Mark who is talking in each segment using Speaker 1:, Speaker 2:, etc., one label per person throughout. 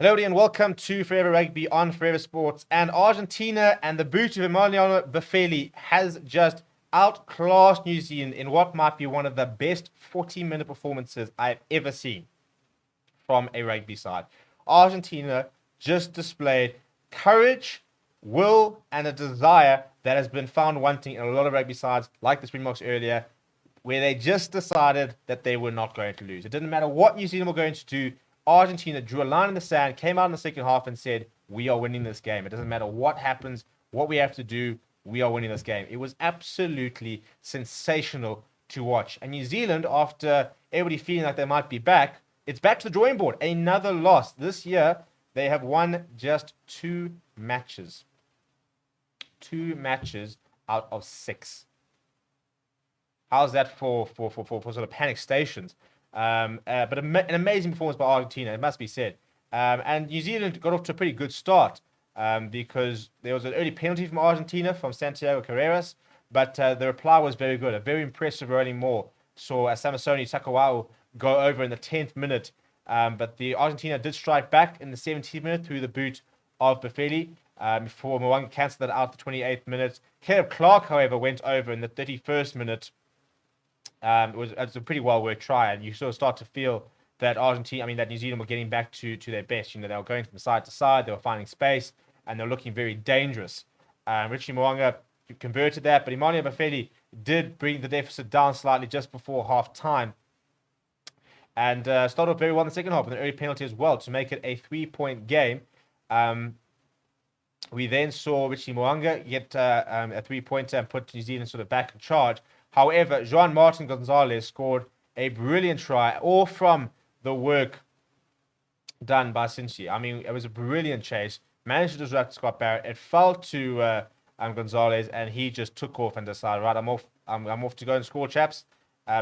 Speaker 1: Hello and welcome to Forever Rugby on Forever Sports. And Argentina and the boot of Emiliano Buffeli has just outclassed New Zealand in what might be one of the best 40-minute performances I've ever seen from a rugby side. Argentina just displayed courage, will, and a desire that has been found wanting in a lot of rugby sides, like the Springboks earlier, where they just decided that they were not going to lose. It didn't matter what New Zealand were going to do. Argentina drew a line in the sand, came out in the second half and said, we are winning this game. It doesn't matter what happens, what we have to do, we are winning this game. It was absolutely sensational to watch. And New Zealand, after everybody feeling like they might be back, it's back to the drawing board. Another loss. This year, they have won just two matches. 2 matches out of 6. How's that for sort of panic stations? But an amazing performance by Argentina, it must be said. And New Zealand got off to a pretty good start because there was an early penalty from Argentina, from Santiago Carreras, but the reply was very good. A very impressive rolling maul. Saw Samisoni Sakawao go over in the 10th minute, but the Argentina did strike back in the 17th minute through the boot of Buffeli before Mwanga cancelled that out the 28th minute. Caleb Clark, however, went over in the 31st minute. It was a pretty well-worked try, and you sort of start to feel that that New Zealand were getting back to their best. You know, they were going from side to side, they were finding space, and they were looking very dangerous. Richie Mwanga converted that, but Emiliano Buffeli did bring the deficit down slightly just before half-time, and started off very well in the second half with an early penalty as well to make it a 3-point game. We then saw Richie Mwanga get a 3-pointer and put New Zealand sort of back in charge. However, João Martin Gonzalez scored a brilliant try, all from the work done by Cincy. I mean, it was a brilliant chase. Managed to disrupt Scott Barrett. It fell to Gonzalez, and he just took off and decided, right, I'm off to go and score, chaps.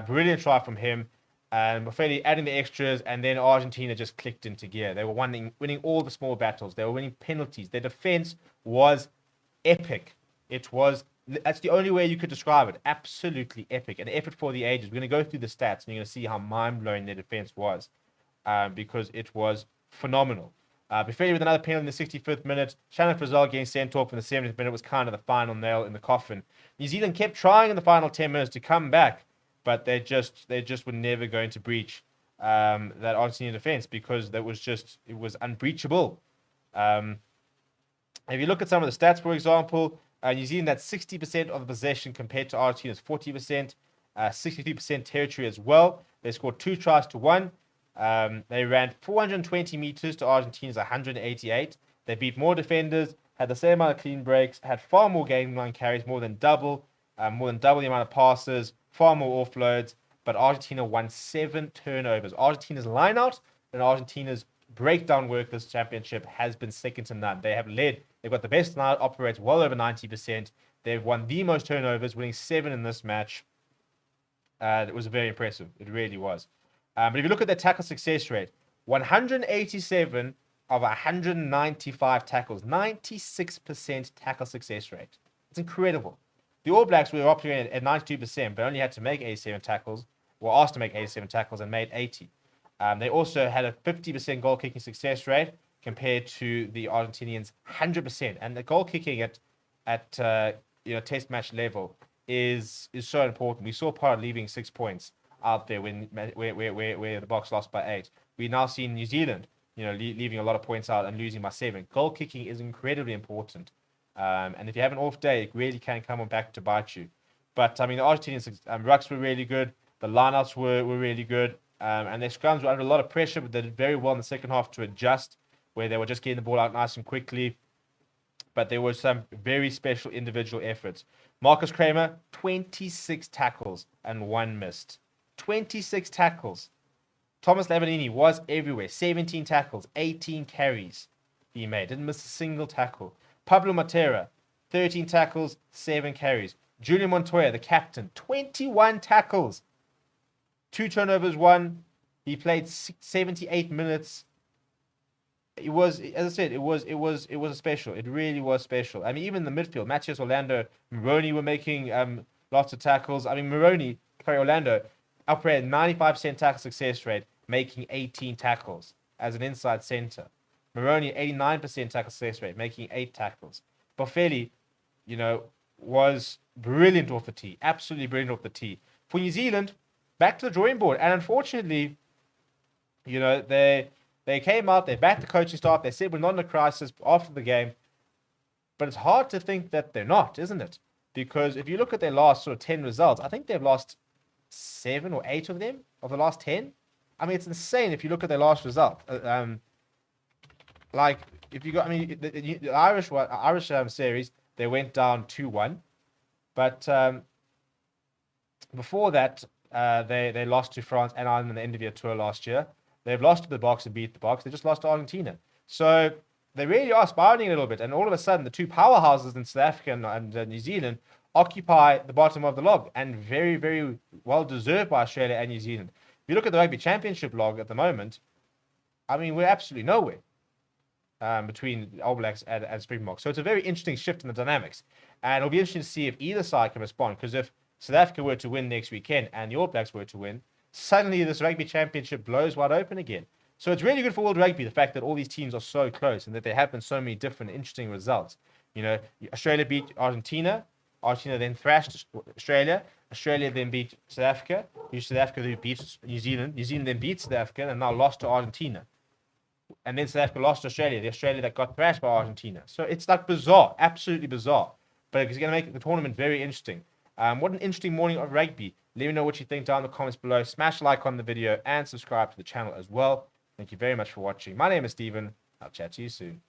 Speaker 1: Brilliant try from him. And Buffeli adding the extras, and then Argentina just clicked into gear. They were winning all the small battles. They were winning penalties. Their defense was epic. That's the only way you could describe it. Absolutely epic. An effort for the ages. We're going to go through the stats, and you're going to see how mind-blowing their defense was because it was phenomenal. Buffeli with another penalty in the 65th minute. Shannon Frizzell getting sent off in the 70th minute was kind of the final nail in the coffin. New Zealand kept trying in the final 10 minutes to come back, but they just were never going to breach that Argentinian defense because it was unbreachable. If you look at some of the stats, for example, New Zealand had 60% of the possession compared to Argentina's 40%, 63% territory as well. They scored 2 tries to 1. They ran 420 meters to Argentina's 188. They beat more defenders, had the same amount of clean breaks, had far more game line carries, more than double the amount of passes, far more offloads. But Argentina won 7 turnovers. Argentina's line-out and Argentina's breakdown work this championship has been second to none. They have led. They've got the best line, operates well over 90%. They've won the most turnovers, winning 7 in this match. It was very impressive. It really was. But if you look at their tackle success rate, 187 of 195 tackles, 96% tackle success rate. It's incredible. The All Blacks were operating at 92%, but only had to make 87 tackles, were asked to make 87 tackles and made 80. They also had a 50% goal kicking success rate compared to the Argentinians' 100%. And the goal kicking at test match level is so important. We saw Parra leaving 6 points out there where the Box lost by 8. We now see New Zealand, leaving a lot of points out and losing by 7. Goal kicking is incredibly important. And if you have an off day, it really can come back to bite you. But I mean, the Argentinians rucks were really good. The lineouts were really good. And their scrums were under a lot of pressure, but they did very well in the second half to adjust, where they were just getting the ball out nice and quickly. But there were some very special individual efforts. Marcus Kramer, 26 tackles and 1 missed. 26 tackles. Thomas Lavanini was everywhere. 17 tackles, 18 carries he made. Didn't miss a single tackle. Pablo Matera, 13 tackles, 7 carries. Julian Montoya, the captain, 21 tackles. 2 turnovers, 1. He played 78 minutes. It was, as I said, it was a special. It really was special. I mean, even the midfield, Matthias Orlando, Moroni were making lots of tackles. I mean, Orlando operated 95% tackle success rate, making 18 tackles as an inside center. Moroni, 89% tackle success rate, making 8 tackles. Boffelli, was brilliant off the tee. Absolutely brilliant off the tee. For New Zealand, back to the drawing board. And unfortunately, they came out, they backed the coaching staff, they said we're not in a crisis after the game. But it's hard to think that they're not, isn't it? Because if you look at their last sort of 10 results, I think they've lost 7 or 8 of them, of the last 10. I mean, it's insane if you look at their last result. If you got, the Irish series, they went down 2-1. But before that, they lost to France and Ireland in the end of year tour last year. They've lost to the Box and beat the Box. They just lost to Argentina. So they really are spiraling a little bit. And all of a sudden, the two powerhouses in South Africa and New Zealand occupy the bottom of the log, and very, very well deserved by Australia and New Zealand. If you look at the Rugby Championship log at the moment, I mean, we're absolutely nowhere between All Blacks and Springboks. So it's a very interesting shift in the dynamics. And it'll be interesting to see if either side can respond. Because if South Africa were to win next weekend and the All Blacks were to win, suddenly this Rugby Championship blows wide open again. So it's really good for World Rugby, the fact that all these teams are so close and that there have been so many different interesting results. Australia beat Argentina. Argentina then thrashed Australia. Australia then beat South Africa. South Africa then beat New Zealand. New Zealand then beat South Africa and now lost to Argentina. And then South Africa lost to Australia, the Australia that got thrashed by Argentina. So it's like bizarre, absolutely bizarre. But it's going to make the tournament very interesting. What an interesting morning of rugby. Let me know what you think down in the comments below. Smash a like on the video and subscribe to the channel as well. Thank you very much for watching. My name is Steven. I'll chat to you soon.